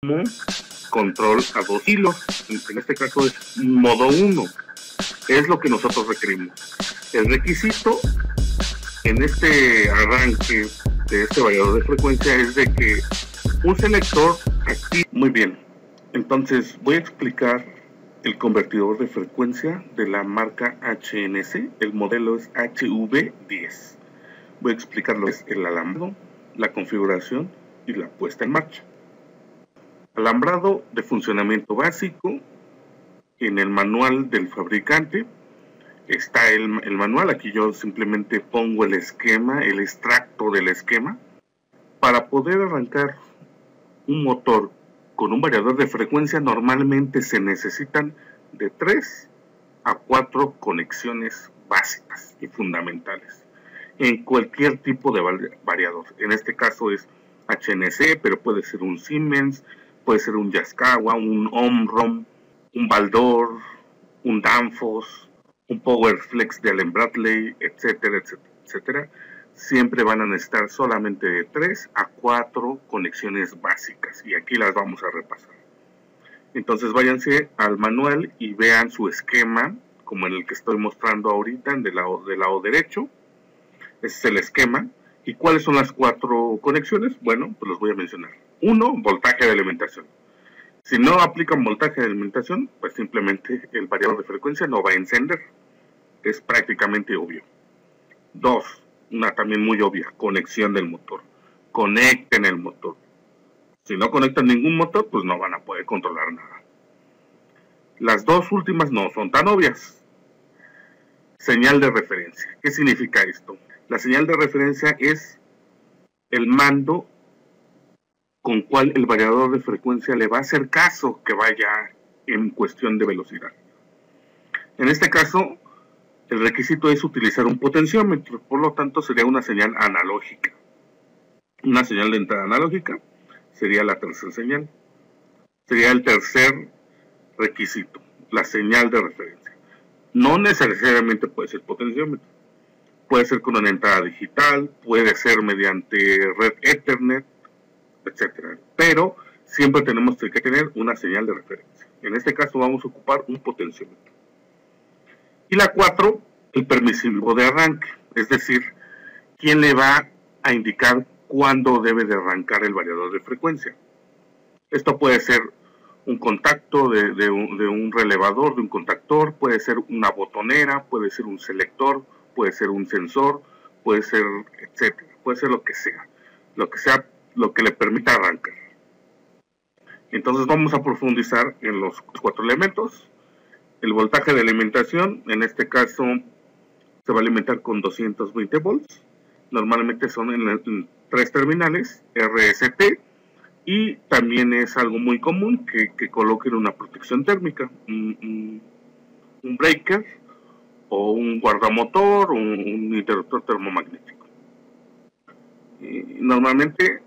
como control a 2 hilos. En este caso es modo 1. Es lo que nosotros requerimos. El requisito en este arranque de este variador de frecuencia es de que un selector active. Muy bien, entonces voy a explicar el convertidor de frecuencia de la marca HNC. El modelo es HV10. Voy a explicar lo que es el alambrado, la configuración y la puesta en marcha. Alambrado de funcionamiento básico. En el manual del fabricante está el manual. Aquí yo simplemente pongo el esquema, el extracto del esquema. Para poder arrancar un motor con un variador de frecuencia normalmente se necesitan de 3 a 4 conexiones básicas y fundamentales en cualquier tipo de variador. En este caso es HNC, pero puede ser un Siemens, puede ser un Yaskawa, un Omron, un Baldor, un Danfoss, un Powerflex de Allen Bradley, etcétera, etcétera, etcétera. Siempre van a necesitar solamente de 3 a 4 conexiones básicas y aquí las vamos a repasar. Entonces váyanse al manual y vean su esquema como en el que estoy mostrando ahorita del lado derecho. Ese es el esquema. ¿Y cuáles son las 4 conexiones? Bueno, pues los voy a mencionar. 1, voltaje de alimentación. Si no aplican voltaje de alimentación, pues simplemente el variador de frecuencia no va a encender. Es prácticamente obvio. 2, una también muy obvia, conexión del motor. Conecten el motor. Si no conectan ningún motor, pues no van a poder controlar nada. Las 2 últimas no son tan obvias. Señal de referencia. ¿Qué significa esto? La señal de referencia es el mando con cual el variador de frecuencia le va a hacer caso que vaya en cuestión de velocidad. En este caso, el requisito es utilizar un potenciómetro, por lo tanto sería una señal analógica. Una señal de entrada analógica sería la tercera señal. Sería el tercer requisito, la señal de referencia. No necesariamente puede ser potenciómetro. Puede ser con una entrada digital, puede ser mediante red Ethernet, etc. Pero siempre tenemos que tener una señal de referencia. En este caso vamos a ocupar un potenciómetro. Y la 4, el permisivo de arranque, es decir, quién le va a indicar cuándo debe de arrancar el variador de frecuencia. Esto puede ser un contacto de un relevador, de un contactor, puede ser una botonera, puede ser un selector, puede ser un sensor, puede ser, etcétera, puede ser lo que sea lo que le permita arrancar. Entonces vamos a profundizar en los 4 elementos. El voltaje de alimentación, en este caso se va a alimentar con 220 volts. Normalmente son en 3 terminales, RST, y también es algo muy común que coloquen una protección térmica, un breaker o un guardamotor o un interruptor termomagnético. Y normalmente,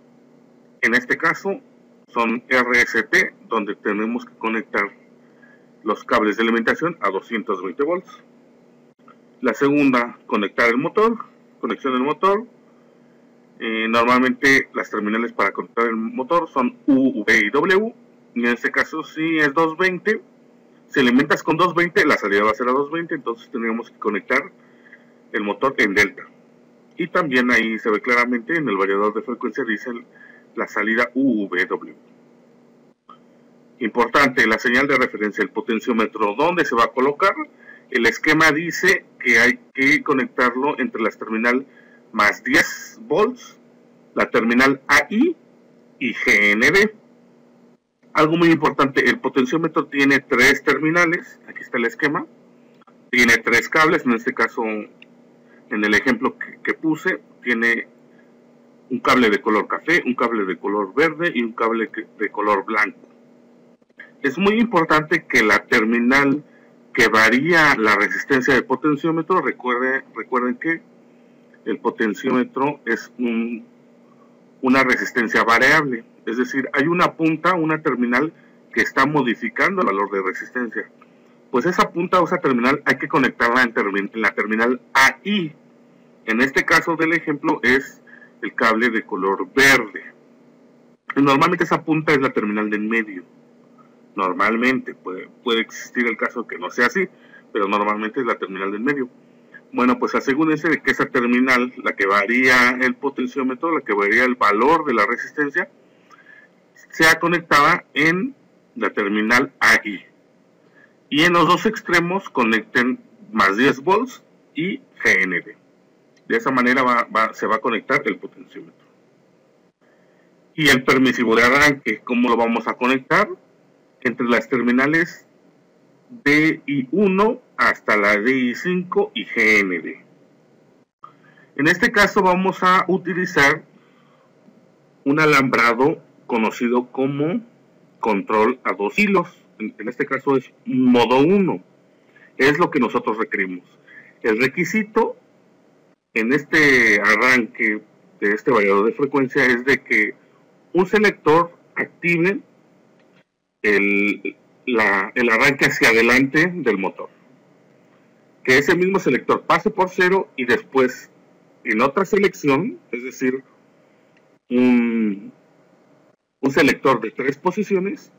en este caso, son RST, donde tenemos que conectar los cables de alimentación a 220 volts. La segunda, conectar el motor, conexión del motor. Normalmente las terminales para conectar el motor son U, V y W. En este caso, si es 220, si alimentas con 220, la salida va a ser a 220, entonces tendríamos que conectar el motor en delta. Y también ahí se ve claramente en el variador de frecuencia, dice la salida UVW. Importante, la señal de referencia, el potenciómetro, ¿dónde se va a colocar? El esquema dice que hay que conectarlo entre las terminal más 10 volts, la terminal AI y GND. Algo muy importante, el potenciómetro tiene 3 terminales, aquí está el esquema, tiene 3 cables, en este caso, en el ejemplo que puse, tiene un cable de color café, un cable de color verde y un cable de color blanco. Es muy importante que la terminal que varía la resistencia del potenciómetro, recuerden que el potenciómetro es una resistencia variable, es decir, hay una punta, una terminal que está modificando el valor de resistencia. Pues esa punta o esa terminal hay que conectarla en la terminal AI. En este caso del ejemplo es el cable de color verde. Normalmente esa punta es la terminal de en medio. Normalmente, puede existir el caso que no sea así, pero normalmente es la terminal de en medio. Bueno, pues asegúrense de que esa terminal, la que varía el potenciómetro, la que varía el valor de la resistencia, sea conectada en la terminal AI. Y en los dos extremos conecten más 10 volts y GND. De esa manera se va a conectar el potenciómetro. Y el permisivo de arranque, ¿cómo lo vamos a conectar? Entre las terminales DI1 hasta la DI5 y GND. En este caso vamos a utilizar un alambrado conocido como control a 2 hilos. En este caso es modo 1. Es lo que nosotros requerimos. El requisito en este arranque de este variador de frecuencia es de que un selector active el arranque hacia adelante del motor. Que ese mismo selector pase por 0 y después en otra selección, es decir, un selector de 3 posiciones,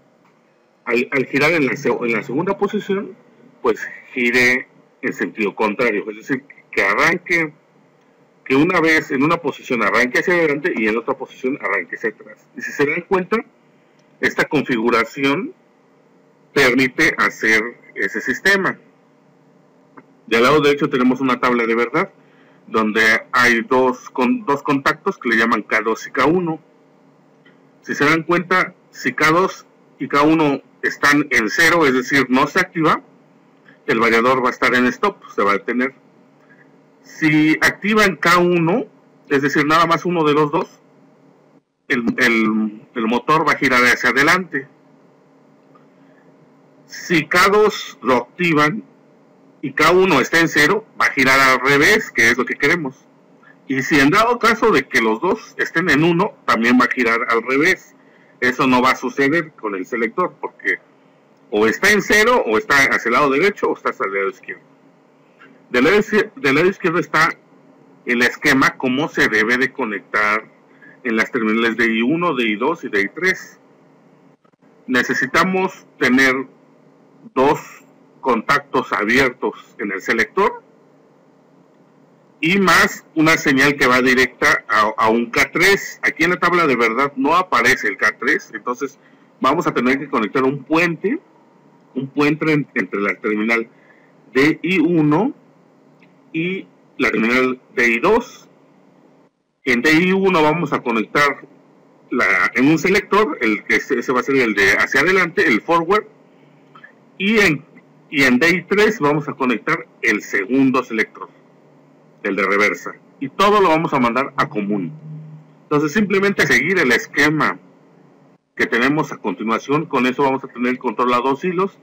al girar en la segunda posición, pues gire en sentido contrario, es decir, que arranque, que una vez en una posición arranque hacia adelante y en otra posición arranque hacia atrás. Y si se dan cuenta, esta configuración permite hacer ese sistema. Del lado derecho tenemos una tabla de verdad, donde hay dos contactos que le llaman K2 y K1. Si se dan cuenta, si K2 y K1 están en 0, es decir, no se activa, el variador va a estar en stop, se va a detener. Si activan K1, es decir, nada más uno de los dos, el motor va a girar hacia adelante. Si K2 lo activan y K1 está en 0, va a girar al revés, que es lo que queremos. Y si en dado caso de que los dos estén en 1, también va a girar al revés. Eso no va a suceder con el selector, porque o está en 0, o está hacia el lado derecho, o está hacia el lado izquierdo. Del lado izquierdo está el esquema cómo se debe de conectar en las terminales de I1, de I2 y de I3. Necesitamos tener 2 contactos abiertos en el selector y más una señal que va directa a un K3. Aquí en la tabla de verdad no aparece el K3, entonces vamos a tener que conectar un puente entre la terminal de I1 y la terminal de I2. En DI1 vamos a conectar en un selector, ese va a ser el de hacia adelante, el forward, y en DI3 vamos a conectar el segundo selector, el de reversa, y todo lo vamos a mandar a común. Entonces simplemente seguir el esquema que tenemos a continuación, con eso vamos a tener el control a 2 hilos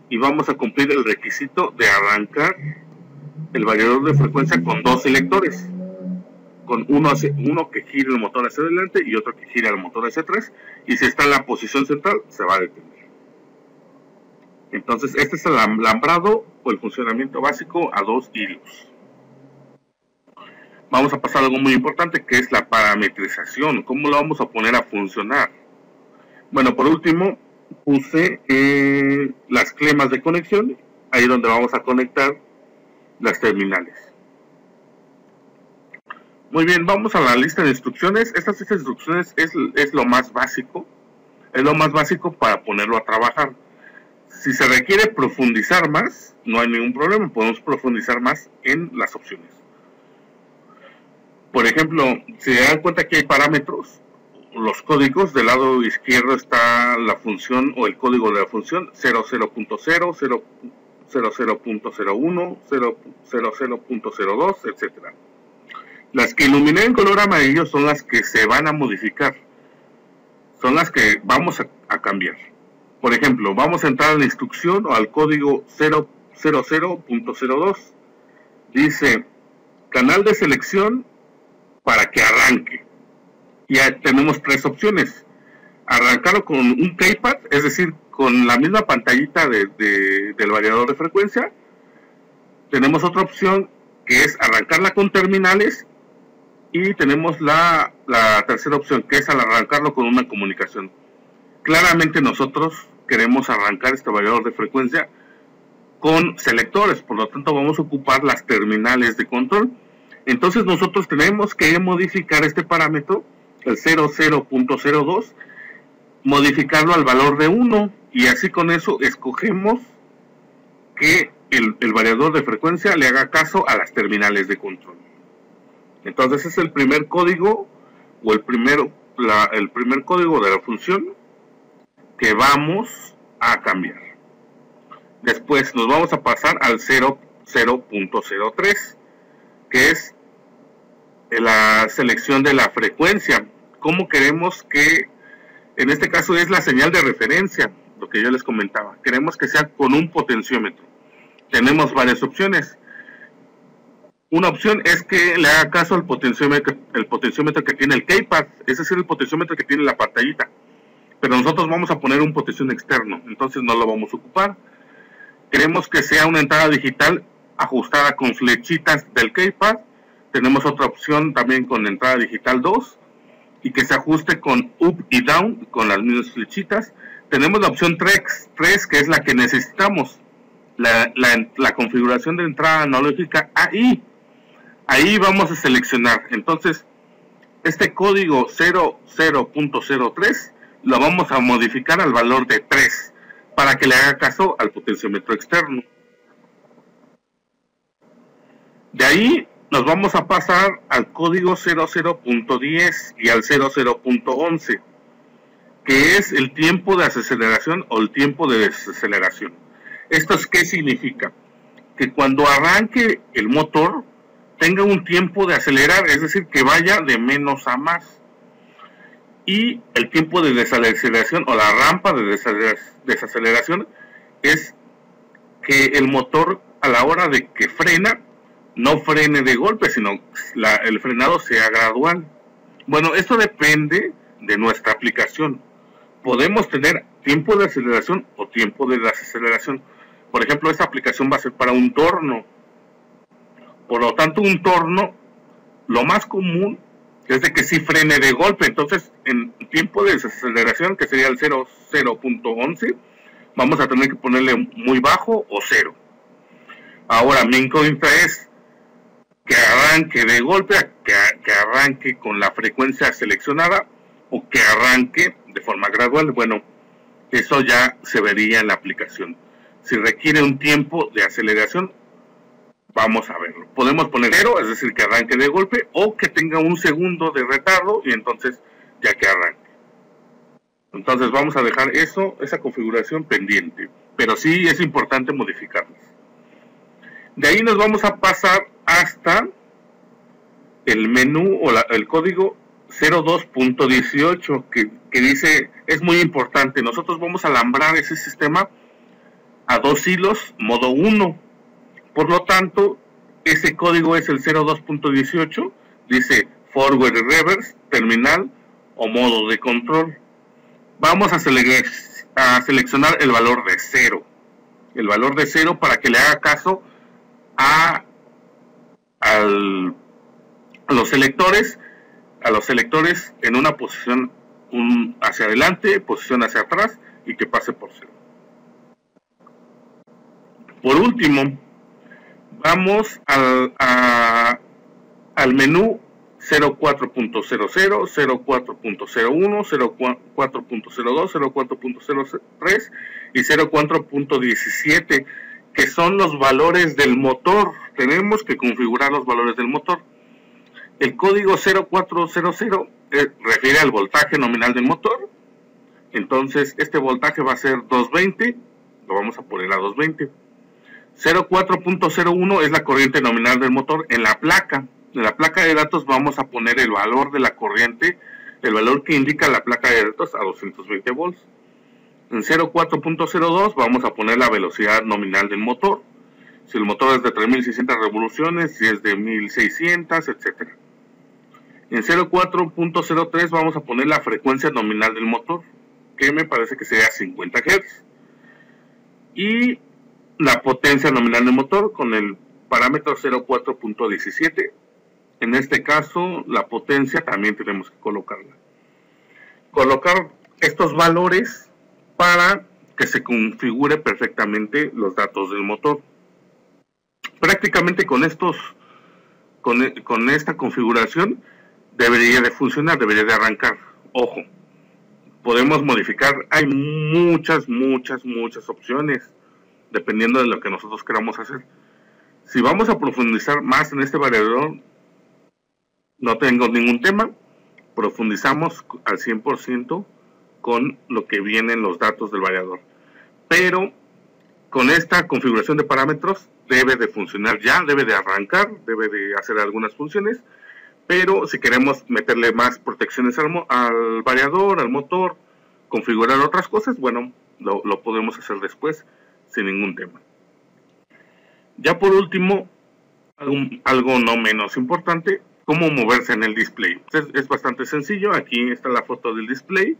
y vamos a cumplir el requisito de arrancar el variador de frecuencia con 2 selectores, con uno que gire el motor hacia adelante y otro que gire el motor hacia atrás, y si está en la posición central se va a detener. Entonces este es el alambrado o el funcionamiento básico a 2 hilos. Vamos a pasar a algo muy importante, que es la parametrización. ¿Cómo lo vamos a poner a funcionar? Bueno, por último puse las clemas de conexión, ahí donde vamos a conectar las terminales. Muy bien, vamos a la lista de instrucciones. Esta lista de instrucciones es lo más básico. Es lo más básico para ponerlo a trabajar. Si se requiere profundizar más, no hay ningún problema. Podemos profundizar más en las opciones. Por ejemplo, si se dan cuenta que hay parámetros, los códigos, del lado izquierdo está la función o el código de la función 00.0, 00.01, 00.02, etcétera. Las que iluminé en color amarillo son las que se van a modificar, son las que vamos a cambiar. Por ejemplo, vamos a entrar a la instrucción o al código 000.02. Dice canal de selección para que arranque. Ya tenemos 3 opciones: arrancarlo con un keypad, es decir, con la misma pantallita del variador de frecuencia. Tenemos otra opción que es arrancarla con terminales, y tenemos la la tercera opción, que es al arrancarlo con una comunicación. Claramente nosotros queremos arrancar este variador de frecuencia con selectores, por lo tanto vamos a ocupar las terminales de control. Entonces nosotros tenemos que modificar este parámetro, el 00.02, modificarlo al valor de 1, y así con eso escogemos que el variador de frecuencia le haga caso a las terminales de control. Entonces es el primer código, o el primer código de la función que vamos a cambiar. Después nos vamos a pasar al 0.03, que es la selección de la frecuencia. ¿Cómo queremos que, en este caso es la señal de referencia, lo que yo les comentaba? Queremos que sea con un potenciómetro. Tenemos varias opciones. Una opción es que le haga caso al potenciómetro que tiene el keypad, es decir, el potenciómetro que tiene la pantallita. Pero nosotros vamos a poner un potenciómetro externo, entonces no lo vamos a ocupar. Queremos que sea una entrada digital ajustada con flechitas del keypad. Tenemos otra opción también con entrada digital 2 y que se ajuste con up y down con las mismas flechitas. Tenemos la opción 3, que es la que necesitamos, la configuración de entrada analógica AI. Ahí vamos a seleccionar. Entonces, este código 00.03 lo vamos a modificar al valor de 3 para que le haga caso al potenciómetro externo. De ahí nos vamos a pasar al código 00.10 y al 00.11, que es el tiempo de aceleración o el tiempo de desaceleración. ¿Esto es qué significa? Que cuando arranque el motor tenga un tiempo de acelerar, es decir, que vaya de menos a más. Y el tiempo de desaceleración o la rampa de desaceleración es que el motor a la hora de que frena no frene de golpe, sino el frenado sea gradual. Bueno, esto depende de nuestra aplicación. Podemos tener tiempo de aceleración o tiempo de desaceleración. Por ejemplo, esta aplicación va a ser para un torno. Por lo tanto, un torno, lo más común es de que sí frene de golpe. Entonces, en tiempo de desaceleración, que sería el 0.11, vamos a tener que ponerle muy bajo o 0. Ahora, mi incógnita es que arranque de golpe, que arranque con la frecuencia seleccionada o que arranque de forma gradual. Bueno, eso ya se vería en la aplicación. Si requiere un tiempo de aceleración, vamos a verlo. Podemos poner 0, es decir, que arranque de golpe, o que tenga un segundo de retardo y entonces ya que arranque. Entonces vamos a dejar esa configuración pendiente, pero sí es importante modificarlas. De ahí nos vamos a pasar hasta el menú o el código 02.18 que dice, es muy importante, nosotros vamos a alambrar ese sistema a 2 hilos, modo 1. Por lo tanto, ese código es el 02.18, dice forward y reverse, terminal o modo de control. Vamos a seleccionar el valor de 0. El valor de 0 para que le haga caso a los selectores en una posición hacia adelante, posición hacia atrás y que pase por 0. Por último, vamos al menú 04.00, 04.01, 04.02, 04.03 y 04.17, que son los valores del motor. Tenemos que configurar los valores del motor. El código 0400 refiere al voltaje nominal del motor. Entonces este voltaje va a ser 220, lo vamos a poner a 220. 04.01 es la corriente nominal del motor. En la placa de datos vamos a poner el valor de la corriente, el valor que indica la placa de datos a 220 volts. En 04.02 vamos a poner la velocidad nominal del motor, si el motor es de 3600 revoluciones, si es de 1600, etc. En 04.03 vamos a poner la frecuencia nominal del motor, que me parece que sería 50 Hz. Y la potencia nominal del motor con el parámetro 04.17, En este caso, la potencia también tenemos que colocarla. Colocar estos valores para que se configure perfectamente los datos del motor. Prácticamente con esta configuración debería de funcionar, debería de arrancar. Ojo, podemos modificar, hay muchas opciones, dependiendo de lo que nosotros queramos hacer. Si vamos a profundizar más en este variador, no tengo ningún tema, profundizamos al 100% con lo que vienen los datos del variador. Pero con esta configuración de parámetros debe de funcionar ya, debe de arrancar, debe de hacer algunas funciones, pero si queremos meterle más protecciones al variador, al motor, configurar otras cosas, bueno, lo podemos hacer después sin ningún tema. Ya por último, algo no menos importante, cómo moverse en el display. Es bastante sencillo, aquí está la foto del display.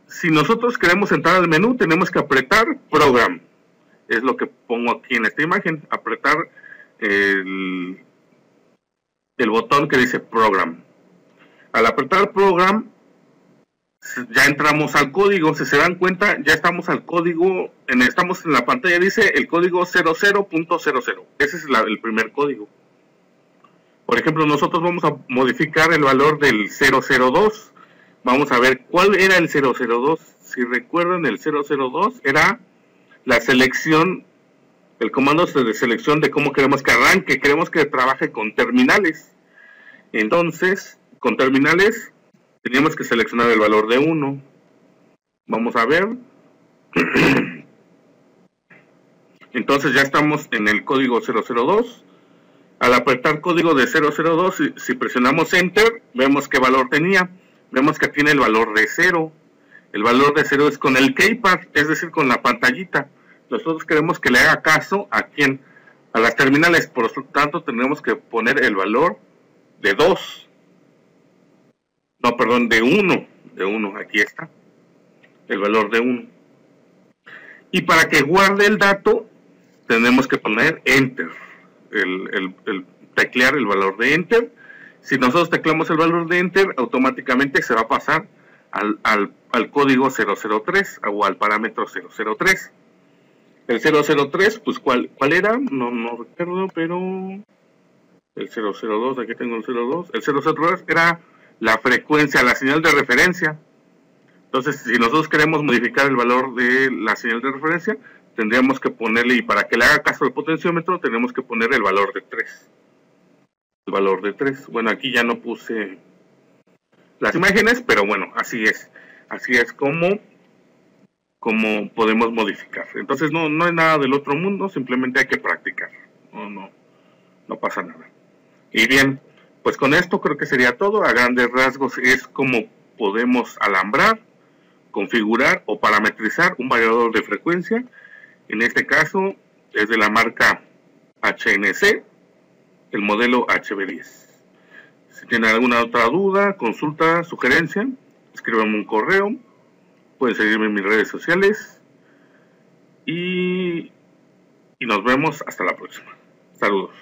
Si nosotros queremos entrar al menú, tenemos que apretar Program. Es lo que pongo aquí en esta imagen, apretar el botón que dice Program. Al apretar Program, ya entramos al código. Si se dan cuenta, ya estamos al código, estamos en la pantalla, dice el código 00.00. Ese es el primer código. Por ejemplo, nosotros vamos a modificar el valor del 002. Vamos a ver cuál era el 002. Si recuerdan, el 002 era la selección, el comando de selección de cómo queremos que arranque. Queremos que trabaje con terminales. Entonces, con terminales teníamos que seleccionar el valor de 1. Vamos a ver. Entonces ya estamos en el código 002. Al apretar código de 002, si presionamos Enter, vemos qué valor tenía. Vemos que tiene el valor de 0. El valor de 0 es con el keypad, es decir, con la pantallita. Nosotros queremos que le haga caso a quién, a las terminales. Por lo tanto, tendremos que poner el valor de 2. No, perdón, de 1. De 1, aquí está. El valor de 1. Y para que guarde el dato, tenemos que poner Enter. Teclear el valor de Enter. Si nosotros tecleamos el valor de Enter, automáticamente se va a pasar al código 003 o al parámetro 003. El 003, pues ¿cuál era? No recuerdo, pero el 002, aquí tengo el 02. El 003 era la frecuencia, la señal de referencia. Entonces, si nosotros queremos modificar el valor de la señal de referencia, tendríamos que ponerle, y para que le haga caso al potenciómetro, tenemos que poner el valor de 3. El valor de 3. Bueno, aquí ya no puse las imágenes, pero bueno, así es. Así es como podemos modificar. Entonces no es nada del otro mundo, simplemente hay que practicar. No pasa nada. Y bien, pues con esto creo que sería todo. A grandes rasgos es como podemos alambrar, configurar o parametrizar un variador de frecuencia. En este caso es de la marca HNC, el modelo HB10. Si tienen alguna otra duda, consulta, sugerencia, escríbanme un correo, pueden seguirme en mis redes sociales y nos vemos hasta la próxima. Saludos.